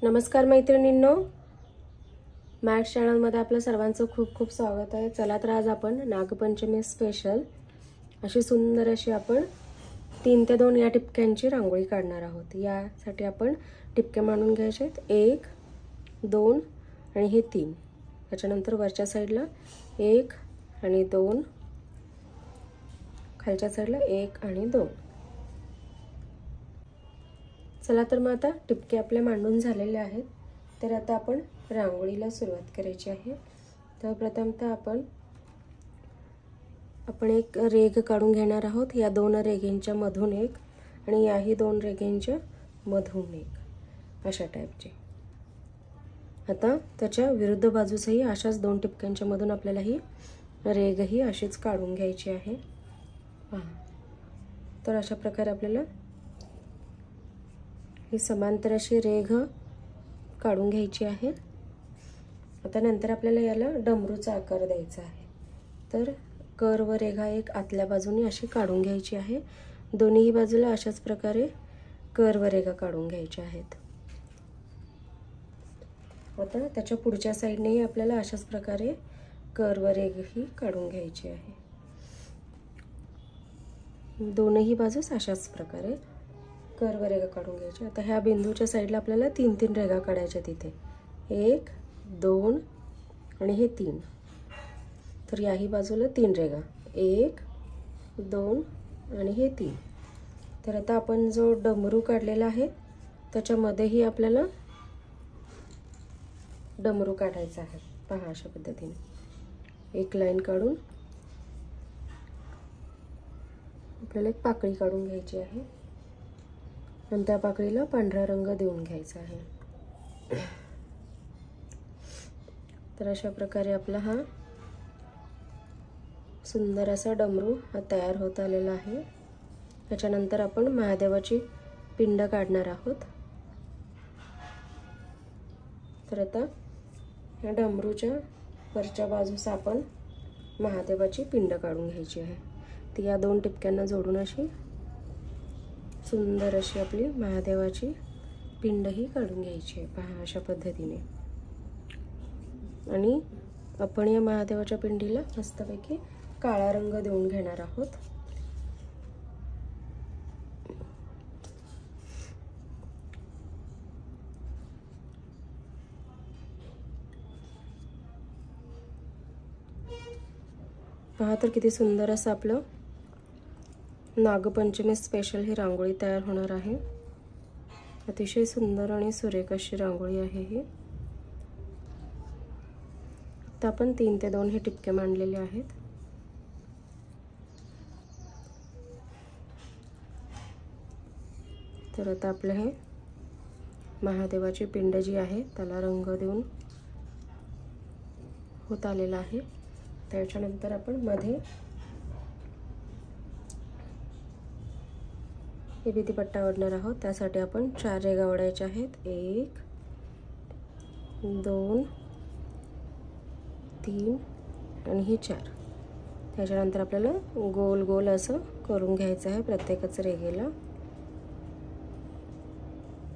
नमस्कार मैत्रिणींनो, मॅथ्स चॅनलमध्ये आपलं सर्वांचं खूप खूप स्वागत आहे। चला तर आज आपण नागपंचमी स्पेशल अशी सुंदर अशी आपण 3 ते 2 या टिपक्यांची रांगोळी काढणार आहोत। यासाठी आपण टिपके मांडून घ्यायचे आहेत 1 2 आणि हे 3। त्याच्यानंतर वरच्या साईडला 1 आणि 2, खालच्या साईडला 1 आणि 2। चला तर मग आता टिपके आपले मांडून झालेले आहेत। तर आता आपण रांगोळीला सुरुवात करायची आहे। तर प्रथमतः आपण एक रेघ काढून घेणार आहोत। या 2 रेघेंच्या मधून एक आणि याही 2 रेघेंच्या मधून एक अशा टाइपचे। आता त्याच्या विरुद्ध बाजूसही अशाच 2 टिपक्यांच्या मधून आपल्याला ही रेघ ही अशीच काढून घ्यायची आहे। पहा, तर अशा प्रकारे आपल्याला ही समांतर अशी रेघ काढून घ्यायची आहे। आता नंतर आपल्याला याला डमरूचा आकार द्यायचा आहे। तर कर्व रेघा एक आतल्या बाजूने अशी काढून घ्यायची आहे। दोन्ही बाजूला अशाच प्रकारे कर्व रेघा काढून घ्यायच्या आहेत। आता त्याच्या पुढच्या साइडनेही आपल्याला अशाच प्रकारे कर्व रेघ ही काढून घ्यायची आहे। दोन्ही बाजूस अशाच प्रकारे कर्व रेघा काढून घ्यायची। आता ह्या बिंदूच्या साइडला आपल्याला 3-3 रेघा काढायच्या तिथे 1 2 आणि हे 3। तर याही बाजूला 3 रेघा 1 2 आणि हे 3। तर आता आपण जो डमरू काढलेला आहे त्याच्यामध्येही आपल्याला डमरू काढायचा आहे। पहा, अशा पद्धतीने एक लाईन काढून आपल्याला एक पाकळी काढून घ्यायची आहे आणि त्या पाकळीला पांढरा रंग देऊन घ्यायचा आहे। तर अशा प्रकारे आपला हा सुंदर असा डमरू हा तयार होत आलेला आहे। त्याच्यानंतर आपण महादेवाची पिंड काढणार आहोत। तर आता या डमरूच्या वरच्या बाजूस आपण महादेवाची पिंड काढून घ्यायची आहे। ती या 2 टिपक्यांना जोडून अशी सुंदर अशी आपली महादेवाची पिंड ही काढून घ्यायची आहे। पहा, अशा पद्धतीने। आणि आपण या महादेवाच्या पिंडीला मस्तपैकी काळा रंग देऊन घेणार आहोत। पहा, तर किती सुंदर असं आपलं नागपंचमी स्पेशल ही रांगोळी तयार होणार आहे। अतिशय सुंदर आणि सुरेख अशी रांगोळी आहे ही। आता आपण 3 ते 2 हे टिपके मांडलेले आहेत। तर आता आपलं हे महादेवाची पिंड जी आहे त्याला रंग देऊन होत आलेला आहे। त्याच्यानंतर आपण मध्ये हे भिंतीपट्टा ओढणार आहोत। त्यासाठी आपण 4 रेघा ओढायच्या आहेत 1 2 3 आणि ही 4। त्याच्यानंतर आपल्याला गोल गोल असं करून घ्यायचं आहे प्रत्येकच रेघेला।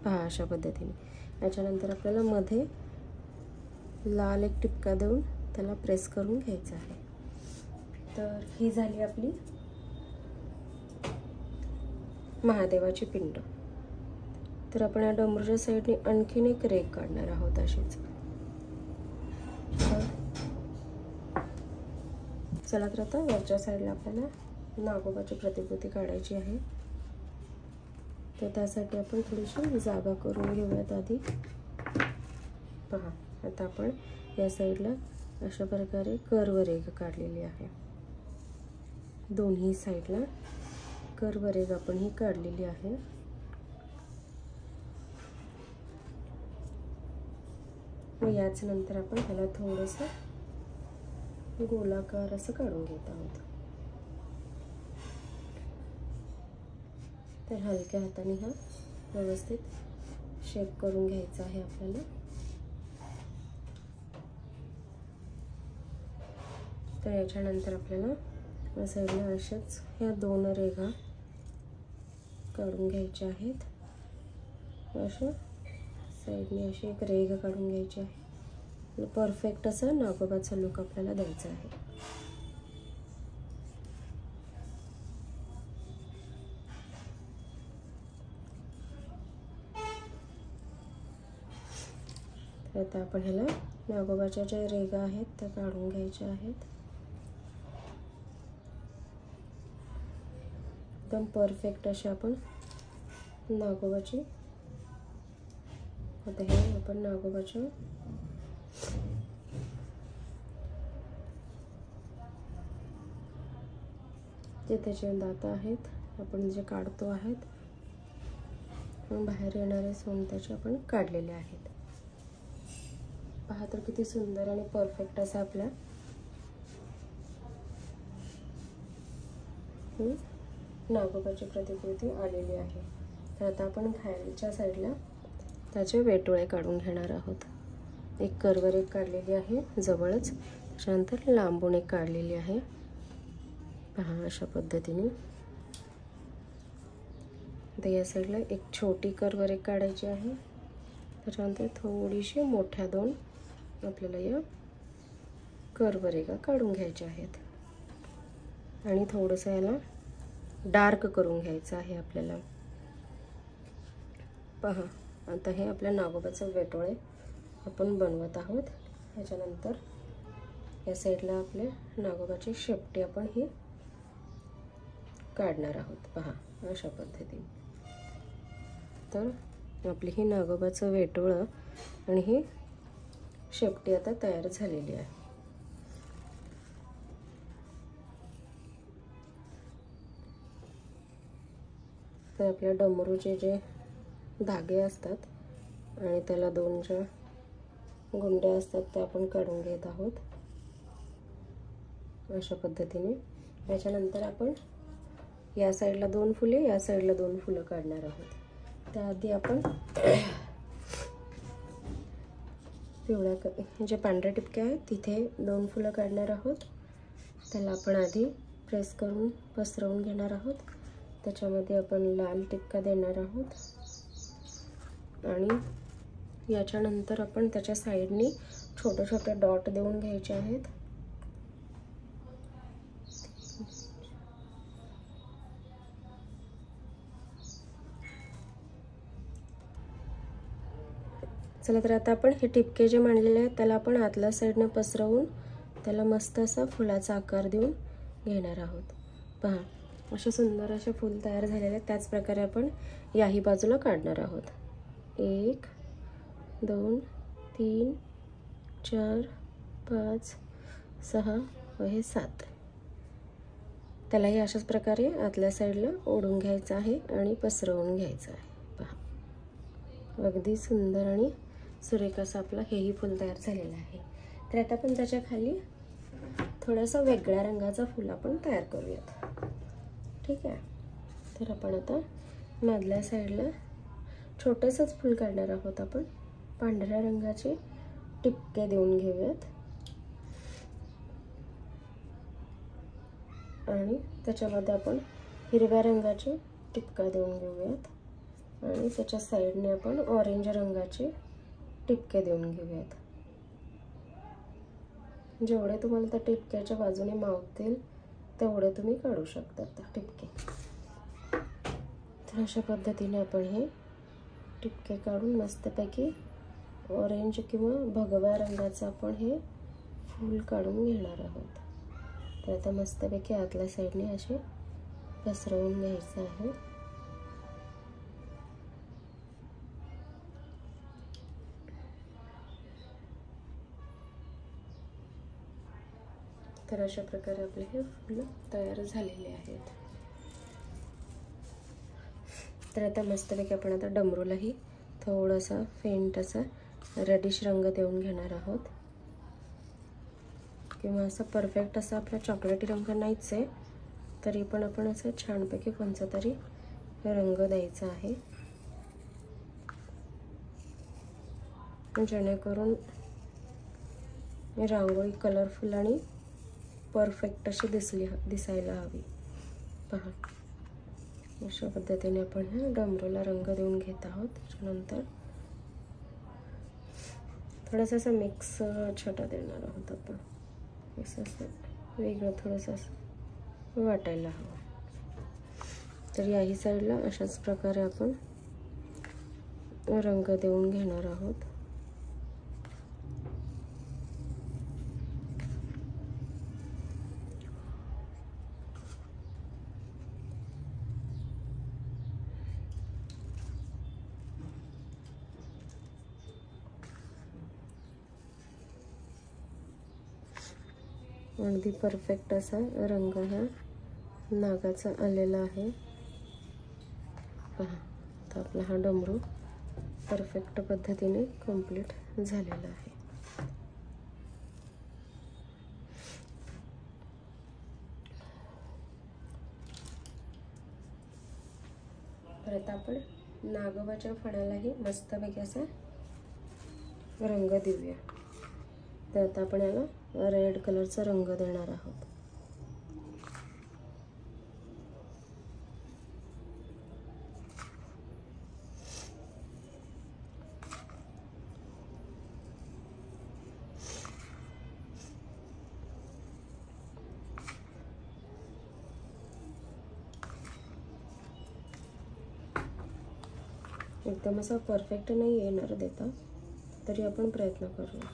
पहा, अशा पद्धतीने। याच्यानंतर आपल्याला मध्ये लाल एक टिपका देऊन त्याला प्रेस करून घ्यायचं आहे। तर ही झाली आपली महादेवाची पिंड। तर आपण या डमरूच्या साईडने आणखीन एक रेघ काढणार आहोत अशीच। चला तर आता वरच्या साईडला आपल्याला नागोबाची प्रतिकृती काढायची आहे। तर त्यासाठी आपण थोडीशी जागा करून घेऊयात आधी। पहा, आता आपण या साईडला अशा प्रकारे कर्व रेघ काढलेली आहे। दोन्ही साईडला कर्व रेघ आपण ही काढलेली आहे। व याच नंतर आपण त्याला थोडंसं गोलाकार असं काढून घेत आहोत। तर हलक्या हाताने हा व्यवस्थित शेप करून घ्यायचा आहे आपल्याला। तर याच्यानंतर आपल्याला या साईडला अशाच ह्या 2 रेघा काढून घ्यायच्या आहेत। अशा साईडने अशी एक रेघ काढून घ्यायची आहे. परफेक्ट असं नागोबाचा लुक आपल्याला द्यायचा आहे. तर आता आपण ह्याला नागोबाच्या ज्या रेघा आहेत त्या काढून घ्यायच्या आहेत. एकदम परफेक्ट अशी आपण नागोबाची, आता हे आपण नागोबाच्या जे त्याचे दात आहेत आपण जे काढतो आहेत, बाहेर येणारे सोंड त्याचे आपण काढलेले आहेत. पहा तर किती सुंदर आणि परफेक्ट असा आपला नागोबाची प्रतिकृती आलेली आहे. तर आता आपण खालच्या साईडला त्याचे वेटोळे काढून घेणार आहोत. एक करवर एक काढलेली आहे जवळच, त्याच्यानंतर लांबून एक काढलेली आहे. पहा अशा पद्धतीने. आता या साईडला एक छोटी करवर एक काढायची आहे, त्याच्यानंतर थोडीशी मोठ्या दोन आपल्याला या करवर एका काढून घ्यायच्या आहेत. आणि थोडंसं याला डार्क करून घ्यायचं आहे आपल्याला. पहा आता हे आपल्या नागोबाचं वेटोळे आपण बनवत आहोत. त्याच्यानंतर या साईडला आपले नागोबाची शेपटी आपण ही काढणार आहोत. पहा अशा पद्धतीने. तर आपली ही नागोबाचं वेटोळं आणि ही शेपटी आता तयार झालेली आहे. तर आपल्या डमरूचे जे धागे असतात आणि त्याला दोन ज्या गुंड्या असतात त्या आपण काढून घेत आहोत अशा पद्धतीने. त्याच्यानंतर आपण या साईडला दोन फुले, या साईडला दोन फुलं काढणार आहोत. त्याआधी आपण पिवळ्या जे पांढऱ्या टिपके आहेत तिथे दोन फुलं काढणार आहोत. त्याला आपण आधी प्रेस करून पसरवून घेणार आहोत. त्याच्यामध्ये आपण लाल टिपका देणार आहोत आणि याच्यानंतर आपण त्याच्या साईडनी छोटे छोटे डॉट देऊन घ्यायचे आहेत. चला तर आता आपण हे टिपके जे मांडलेले आहेत त्याला आपण आतल्या साईडनं पसरवून त्याला मस्त असा फुलाचा आकार देऊन घेणार आहोत. पहा असे सुंदर असे फूल तयार झालेले आहेत. त्याच प्रकारे आपण याही बाजूला काढणार आहोत. 1 2 3 4 5 6 व हे 7. त्यालाही अशाच प्रकारे आतल्या साईडला ओढून घ्यायचं आहे आणि पसरवून घ्यायचं आहे. पहा अगदी सुंदर आणि सुरेख असं आपलं हेही फूल तयार झालेलं आहे. तर आता आपण त्याच्या खाली थोडासा वेगळ्या रंगाचा फूल आपण तयार करूयात. ठीक आहे. तर आपण आता मधल्या साईडला छोटंसंच फूल काढणार आहोत. आपण पांढऱ्या रंगाचे टिपके देऊन घेऊयात आणि त्याच्यामध्ये आपण हिरव्या रंगाचे टिपका देऊन घेऊयात आणि त्याच्या साईडने आपण ऑरेंज रंगाचे टिपके देऊन घेऊयात. जेवढे तुम्हाला त्या टिपक्याच्या बाजूने मावतील तेवढे तुम्ही काढू शकता टिपके. तर अशा पद्धतीने आपण हे टिपके काढून मस्तपैकी ऑरेंज किंवा भगव्या रंगाचं आपण हे फूल काढून घेणार आहोत. तर आता मस्तपैकी आतल्या साईडने असे पसरवून घ्यायचं आहे. तर अशा प्रकारे आपले हे फुलं तयार झालेले आहेत. तर आता मस्तपैकी आपण आता डमरूलाही थोडासा फेंट असा रेडिश रंग देऊन घेणार आहोत. किंवा असा परफेक्ट असा आपला चॉकलेटी रंग नाहीच आहे, तरी पण आपण असं छानपैकी कोणता तरी रंग द्यायचा आहे जेणेकरून रांगोळी कलरफुल आणि परफेक्ट अशी दिसायला हवी. पहा अशा पद्धतीने आपण ह्या डमरूला रंग देऊन घेत आहोत. त्याच्यानंतर थोडंसं असं मिक्स छोटा देणार आहोत आपण, असं असं वेगळं थोडंसं असं वाटायला हवं. तर याही साईडला अशाच प्रकारे आपण रंग देऊन घेणार आहोत. अगदी परफेक्ट असा रंग हा नागाचा आलेला आहे. पहा, आता आपला हा डमरू परफेक्ट पद्धतीने कंप्लीट झालेला आहे. परत आपण नागोबाच्या फणालाही मस्तपैकी असा रंग देऊया. तर आता आपण याला रेड कलरचा रंग देणार आहोत. एकदम असा परफेक्ट नाही येणार देता, तरी आपण प्रयत्न करूया.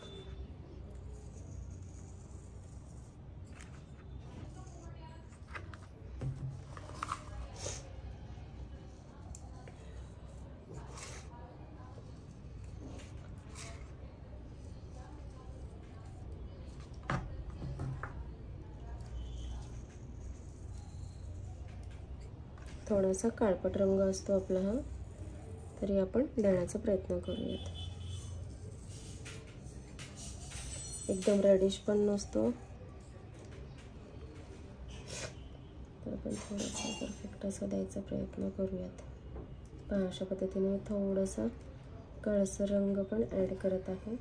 थोडासा काळपट रंग असतो आपला हा, तरी आपण देण्याचा प्रयत्न करूयात. एकदम रेडिश पण नसतो, तर आपण थोडासा परफेक्ट असा द्यायचा प्रयत्न करूयात. पहा, अशा पद्धतीने थोडासा काळसर रंग पण ॲड करत आहे.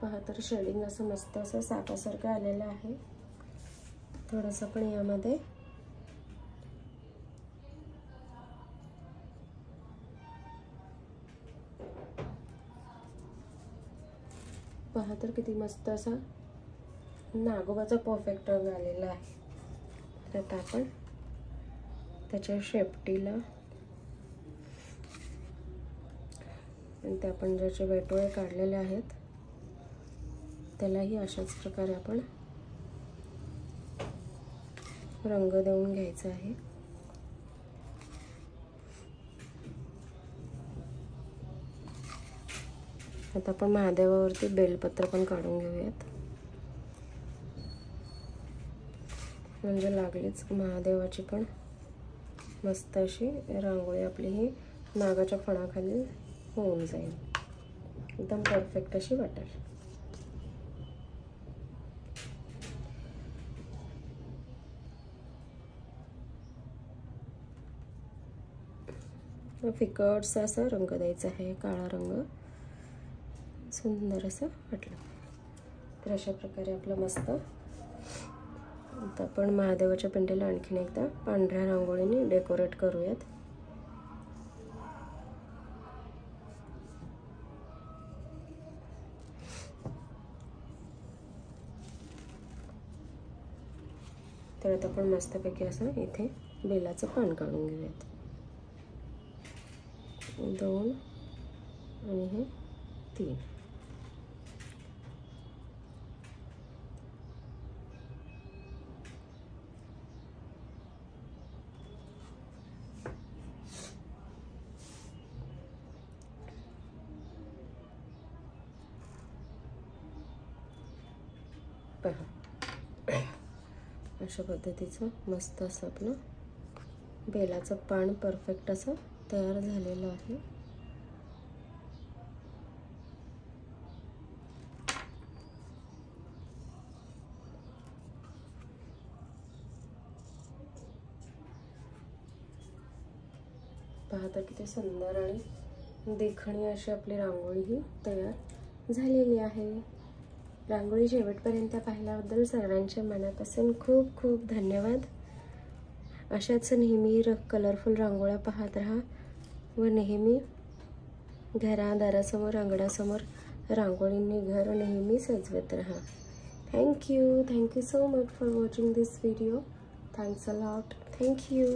पहा, तर शेडिंग असं मस्त असं सापासारखं आलेलं आहे. थोडंसं पण यामध्ये पहा, तर किती मस्त असा नागोबाचा परफेक्ट रंग आलेला आहे. तर आता आपण त्याच्या शेपटीला आणि ते आपण ज्याचे वेटोळे काढलेले आहेत त्यालाही अशाच प्रकारे आपण रंग देऊन घ्यायचा आहे. आता आपण महादेवावरती बेलपत्र पण काढून घेऊयात, म्हणजे लागलीच महादेवाची पण मस्त अशी रांगोळी आपली ही नागाच्या फणाखाली होऊन जाईल. एकदम परफेक्ट अशी वाटेल. फिकटसा असा रंग द्यायचा आहे, काळा रंग, सुंदर असं वाटलं. तर अशा प्रकारे आपलं मस्त. आता आपण महादेवाच्या पिंडीला आणखीन एकदा पांढऱ्या रांगोळीने डेकोरेट करूयात. तर आता आपण मस्तपैकी असं इथे बेलाचं पान काढून घेऊयात. 2 आणि हे 3. पहा, अशा पद्धतीचं मस्त असं आपलं बेलाचं पान परफेक्ट असं तयार झालेलं आहे. पहा, तर किती सुंदर आणि देखणी अशी आपली रांगोळी ही तयार झालेली आहे. रांगोळी शेवटपर्यंत पाहिल्याबद्दल सर्वांच्या मनापासून खूप खूप धन्यवाद. अशाच नेहमी कलरफुल रांगोळ्या पाहत राहा व नेहमी घरादारासमोर अंगणासमोर रांगोळींनी घर नेहमी सजवत राहा. Thank you so much for watching this video. Thanks a lot. Thank you.